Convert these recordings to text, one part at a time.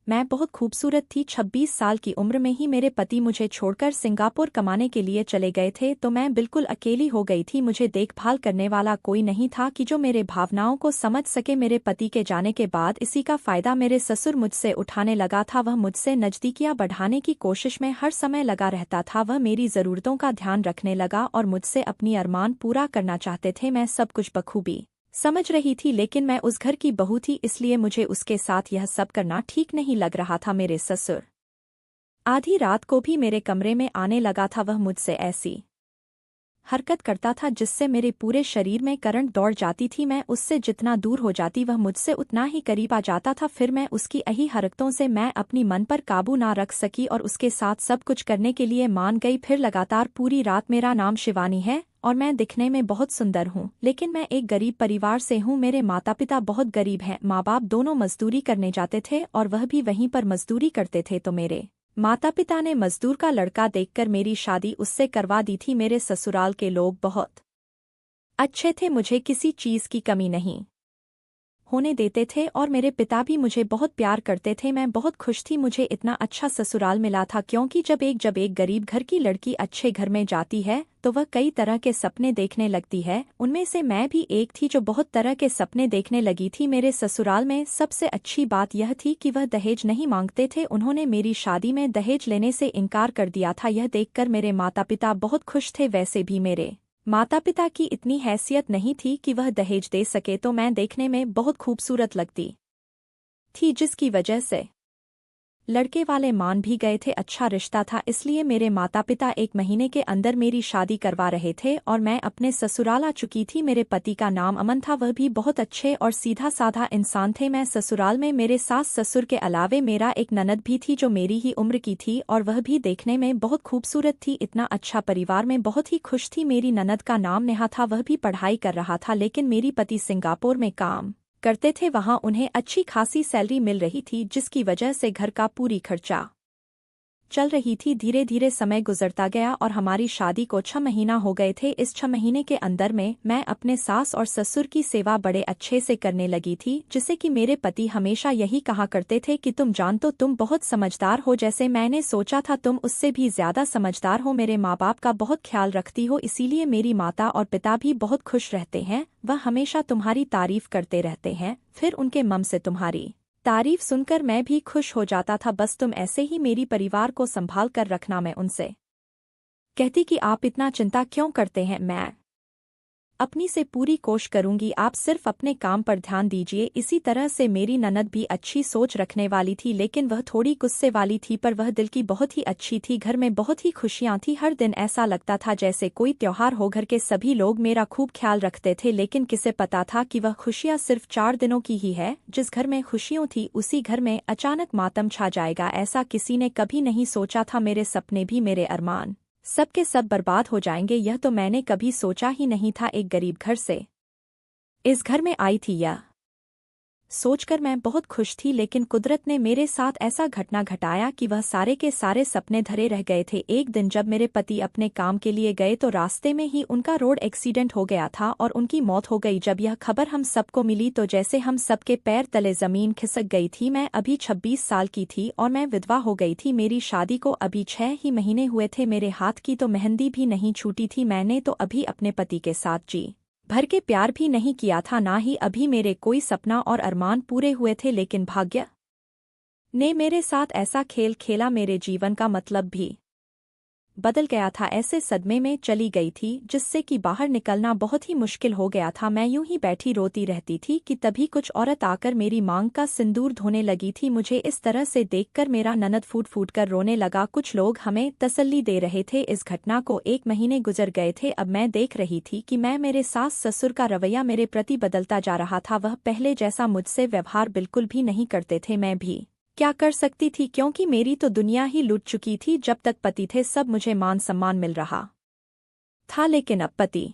मैं बहुत खूबसूरत थी। 26 साल की उम्र में ही मेरे पति मुझे छोड़कर सिंगापुर कमाने के लिए चले गए थे, तो मैं बिल्कुल अकेली हो गई थी। मुझे देखभाल करने वाला कोई नहीं था कि जो मेरे भावनाओं को समझ सके। मेरे पति के जाने के बाद इसी का फायदा मेरे ससुर मुझसे उठाने लगा था। वह मुझसे नजदीकियां बढ़ाने की कोशिश में हर समय लगा रहता था। वह मेरी ज़रूरतों का ध्यान रखने लगा और मुझसे अपनी अरमान पूरा करना चाहते थे। मैं सब कुछ बखूबी समझ रही थी, लेकिन मैं उस घर की बहू थी, इसलिए मुझे उसके साथ यह सब करना ठीक नहीं लग रहा था। मेरे ससुर आधी रात को भी मेरे कमरे में आने लगा था। वह मुझसे ऐसी हरकत करता था जिससे मेरे पूरे शरीर में करंट दौड़ जाती थी। मैं उससे जितना दूर हो जाती वह मुझसे उतना ही करीब आ जाता था। फिर मैं उसकी यही हरकतों से मैं अपनी मन पर काबू ना रख सकी और उसके साथ सब कुछ करने के लिए मान गई। फिर लगातार पूरी रात। मेरा नाम शिवानी है और मैं दिखने में बहुत सुंदर हूँ, लेकिन मैं एक गरीब परिवार से हूँ। मेरे माता पिता बहुत गरीब हैं। माँ बाप दोनों मजदूरी करने जाते थे और वह भी वहीं पर मजदूरी करते थे, तो मेरे माता पिता ने मजदूर का लड़का देखकर मेरी शादी उससे करवा दी थी। मेरे ससुराल के लोग बहुत अच्छे थे, मुझे किसी चीज़ की कमी नहीं होने देते थे और मेरे पिता भी मुझे बहुत प्यार करते थे। मैं बहुत खुश थी, मुझे इतना अच्छा ससुराल मिला था, क्योंकि जब एक गरीब घर की लड़की अच्छे घर में जाती है तो वह कई तरह के सपने देखने लगती है। उनमें से मैं भी एक थी जो बहुत तरह के सपने देखने लगी थी। मेरे ससुराल में सबसे अच्छी बात यह थी कि वह दहेज नहीं मांगते थे। उन्होंने मेरी शादी में दहेज लेने से इनकार कर दिया था। यह देखकर मेरे माता पिता बहुत खुश थे। वैसे भी मेरे माता पिता की इतनी हैसियत नहीं थी कि वह दहेज दे सके, तो मैं देखने में बहुत खूबसूरत लगती थी, जिसकी वजह से लड़के वाले मान भी गए थे। अच्छा रिश्ता था, इसलिए मेरे माता पिता 1 महीने के अंदर मेरी शादी करवा रहे थे और मैं अपने ससुराल आ चुकी थी। मेरे पति का नाम अमन था, वह भी बहुत अच्छे और सीधा साधा इंसान थे। मैं ससुराल में मेरे सास ससुर के अलावे मेरा एक ननद भी थी जो मेरी ही उम्र की थी और वह भी देखने में बहुत खूबसूरत थी। इतना अच्छा परिवार में बहुत ही खुश थी। मेरी ननद का नाम नेहा था, वह भी पढ़ाई कर रहा था, लेकिन मेरी पति सिंगापुर में काम करते थे। वहां उन्हें अच्छी खासी सैलरी मिल रही थी, जिसकी वजह से घर का पूरी खर्चा चल रही थी। धीरे धीरे समय गुजरता गया और हमारी शादी को 6 महीना हो गए थे। इस 6 महीने के अंदर में मैं अपने सास और ससुर की सेवा बड़े अच्छे से करने लगी थी, जिससे कि मेरे पति हमेशा यही कहा करते थे कि तुम जान तो तुम बहुत समझदार हो, जैसे मैंने सोचा था तुम उससे भी ज्यादा समझदार हो। मेरे माँ बाप का बहुत ख्याल रखती हो, इसीलिए मेरी माता और पिता भी बहुत खुश रहते हैं। वह हमेशा तुम्हारी तारीफ करते रहते हैं। फिर उनके मम से तुम्हारी तारीफ सुनकर मैं भी खुश हो जाता था। बस तुम ऐसे ही मेरी परिवार को संभाल कर रखना। मैं उनसे कहती कि आप इतना चिंता क्यों करते हैं, मैं अपनी से पूरी कोशिश करूंगी, आप सिर्फ अपने काम पर ध्यान दीजिए। इसी तरह से मेरी ननद भी अच्छी सोच रखने वाली थी, लेकिन वह थोड़ी गुस्से वाली थी, पर वह दिल की बहुत ही अच्छी थी। घर में बहुत ही खुशियां थी। हर दिन ऐसा लगता था जैसे कोई त्योहार हो। घर के सभी लोग मेरा खूब ख्याल रखते थे, लेकिन किसे पता था कि वह खुशियां सिर्फ 4 दिनों की ही है। जिस घर में खुशियों थी उसी घर में अचानक मातम छा जाएगा, ऐसा किसी ने कभी नहीं सोचा था। मेरे सपने भी, मेरे अरमान सब के सब बर्बाद हो जाएंगे, यह तो मैंने कभी सोचा ही नहीं था। एक गरीब घर से इस घर में आई थी, यह सोचकर मैं बहुत खुश थी, लेकिन कुदरत ने मेरे साथ ऐसा घटना घटाया कि वह सारे के सारे सपने धरे रह गए थे। एक दिन जब मेरे पति अपने काम के लिए गए तो रास्ते में ही उनका रोड एक्सीडेंट हो गया था और उनकी मौत हो गई। जब यह खबर हम सबको मिली तो जैसे हम सबके पैर तले जमीन खिसक गई थी। मैं अभी 26 साल की थी और मैं विधवा हो गई थी। मेरी शादी को अभी 6 ही महीने हुए थे। मेरे हाथ की तो मेहंदी भी नहीं छूटी थी। मैंने तो अभी अपने पति के साथ जी भर के प्यार भी नहीं किया था, ना ही अभी मेरे कोई सपना और अरमान पूरे हुए थे, लेकिन भाग्य ने मेरे साथ ऐसा खेल खेला, मेरे जीवन का मतलब भी बदल गया था। ऐसे सदमे में चली गई थी जिससे कि बाहर निकलना बहुत ही मुश्किल हो गया था। मैं यूं ही बैठी रोती रहती थी कि तभी कुछ औरत आकर मेरी मांग का सिंदूर धोने लगी थी। मुझे इस तरह से देखकर मेरा ननद फूट फूट कर रोने लगा। कुछ लोग हमें तसल्ली दे रहे थे। इस घटना को 1 महीने गुजर गए थे। अब मैं देख रही थी कि मेरे सास ससुर का रवैया मेरे प्रति बदलता जा रहा था। वह पहले जैसा मुझसे व्यवहार बिल्कुल भी नहीं करते थे। मैं भी क्या कर सकती थी, क्योंकि मेरी तो दुनिया ही लूट चुकी थी। जब तक पति थे सब मुझे मान सम्मान मिल रहा था, लेकिन अब पति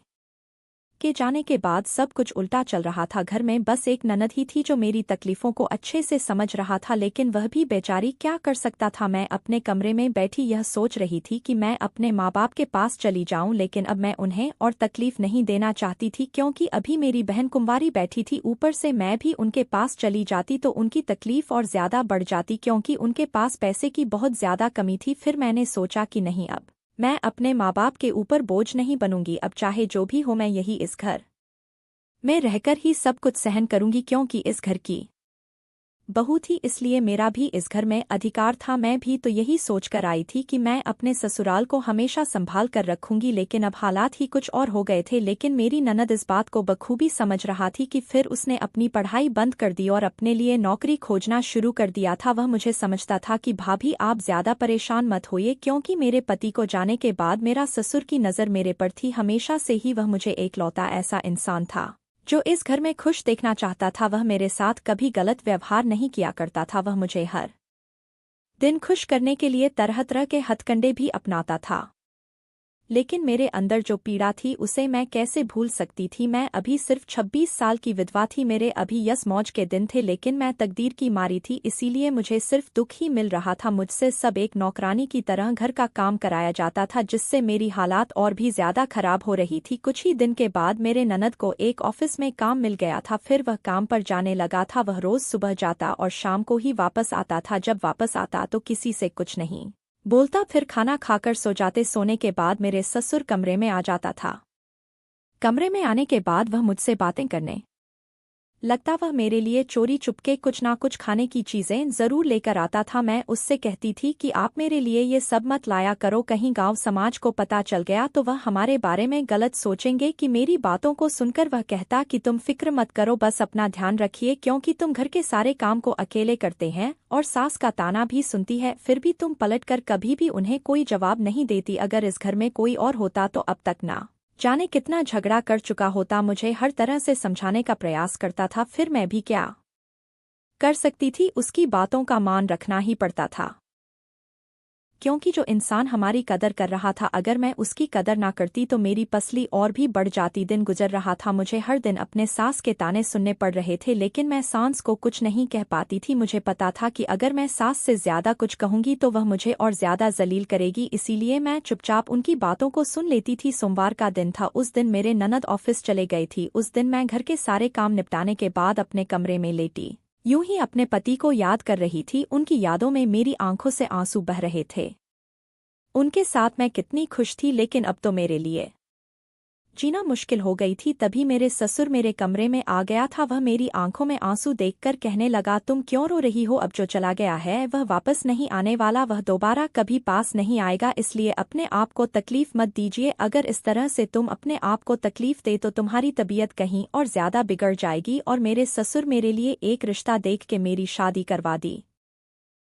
के जाने के बाद सब कुछ उल्टा चल रहा था। घर में बस एक ननद ही थी जो मेरी तकलीफों को अच्छे से समझ रहा था, लेकिन वह भी बेचारी क्या कर सकता था। मैं अपने कमरे में बैठी यह सोच रही थी कि मैं अपने माँ बाप के पास चली जाऊं, लेकिन अब मैं उन्हें और तकलीफ नहीं देना चाहती थी, क्योंकि अभी मेरी बहन कुंवारी बैठी थी। ऊपर से मैं भी उनके पास चली जाती तो उनकी तकलीफ और ज्यादा बढ़ जाती, क्योंकि उनके पास पैसे की बहुत ज्यादा कमी थी। फिर मैंने सोचा कि नहीं, अब मैं अपने माँ बाप के ऊपर बोझ नहीं बनूंगी। अब चाहे जो भी हो मैं यही इस घर में रहकर ही सब कुछ सहन करूंगी, क्योंकि इस घर की बहू थी, इसलिए मेरा भी इस घर में अधिकार था। मैं भी तो यही सोचकर आई थी कि मैं अपने ससुराल को हमेशा संभाल कर रखूंगी, लेकिन अब हालात ही कुछ और हो गए थे। लेकिन मेरी ननद इस बात को बखूबी समझ रहा थी कि फिर उसने अपनी पढ़ाई बंद कर दी और अपने लिए नौकरी खोजना शुरू कर दिया था। वह मुझे समझता था कि भाभी आप ज्यादा परेशान मत होइए, क्योंकि मेरे पति को जाने के बाद मेरा ससुर की नज़र मेरे पर थी। हमेशा से ही वह मुझे एकलौता ऐसा इंसान था जो इस घर में खुश देखना चाहता था। वह मेरे साथ कभी गलत व्यवहार नहीं किया करता था। वह मुझे हर दिन खुश करने के लिए तरह तरह के हथकंडे भी अपनाता था, लेकिन मेरे अंदर जो पीड़ा थी उसे मैं कैसे भूल सकती थी। मैं अभी सिर्फ 26 साल की विधवा थी। मेरे अभी यस मौज के दिन थे, लेकिन मैं तकदीर की मारी थी, इसीलिए मुझे सिर्फ दुख ही मिल रहा था। मुझसे सब एक नौकरानी की तरह घर का काम कराया जाता था, जिससे मेरी हालात और भी ज्यादा खराब हो रही थी। कुछ ही दिन के बाद मेरे ननद को एक ऑफिस में काम मिल गया था। फिर वह काम पर जाने लगा था। वह रोज सुबह जाता और शाम को ही वापस आता था। जब वापस आता तो किसी से कुछ नहीं बोलता, फिर खाना खाकर सो जाते। सोने के बाद मेरे ससुर कमरे में आ जाता था। कमरे में आने के बाद वह मुझसे बातें करने लगता। वह मेरे लिए चोरी चुपके कुछ ना कुछ खाने की चीजें जरूर लेकर आता था। मैं उससे कहती थी कि आप मेरे लिए ये सब मत लाया करो, कहीं गांव समाज को पता चल गया तो वह हमारे बारे में गलत सोचेंगे। कि मेरी बातों को सुनकर वह कहता कि तुम फिक्र मत करो, बस अपना ध्यान रखिए, क्योंकि तुम घर के सारे काम को अकेले करते हैं और सास का ताना भी सुनती है, फिर भी तुम पलटकर कभी भी उन्हें कोई जवाब नहीं देती। अगर इस घर में कोई और होता तो अब तक ना जाने कितना झगड़ा कर चुका होता। मुझे हर तरह से समझाने का प्रयास करता था, फिर मैं भी क्या कर सकती थी, उसकी बातों का मान रखना ही पड़ता था, क्योंकि जो इंसान हमारी कदर कर रहा था, अगर मैं उसकी कदर ना करती तो मेरी पसली और भी बढ़ जाती। दिन गुजर रहा था, मुझे हर दिन अपने सास के ताने सुनने पड़ रहे थे, लेकिन मैं सास को कुछ नहीं कह पाती थी। मुझे पता था कि अगर मैं सास से ज्यादा कुछ कहूंगी तो वह मुझे और ज्यादा जलील करेगी, इसीलिए मैं चुपचाप उनकी बातों को सुन लेती थी। सोमवार का दिन था, उस दिन मेरे ननद ऑफिस चले गई थी। उस दिन मैं घर के सारे काम निपटाने के बाद अपने कमरे में लेटी यूं ही अपने पति को याद कर रही थी। उनकी यादों में मेरी आंखों से आंसू बह रहे थे। उनके साथ मैं कितनी खुश थी, लेकिन अब तो मेरे लिए जीना मुश्किल हो गई थी। तभी मेरे ससुर मेरे कमरे में आ गया था। वह मेरी आंखों में आंसू देखकर कहने लगा, तुम क्यों रो रही हो? अब जो चला गया है वह वापस नहीं आने वाला, वह दोबारा कभी पास नहीं आएगा, इसलिए अपने आप को तकलीफ मत दीजिए। अगर इस तरह से तुम अपने आप को तकलीफ दे तो तुम्हारी तबीयत कहीं और ज्यादा बिगड़ जाएगी। और मेरे ससुर मेरे लिए एक रिश्ता देख के मेरी शादी करवा दी।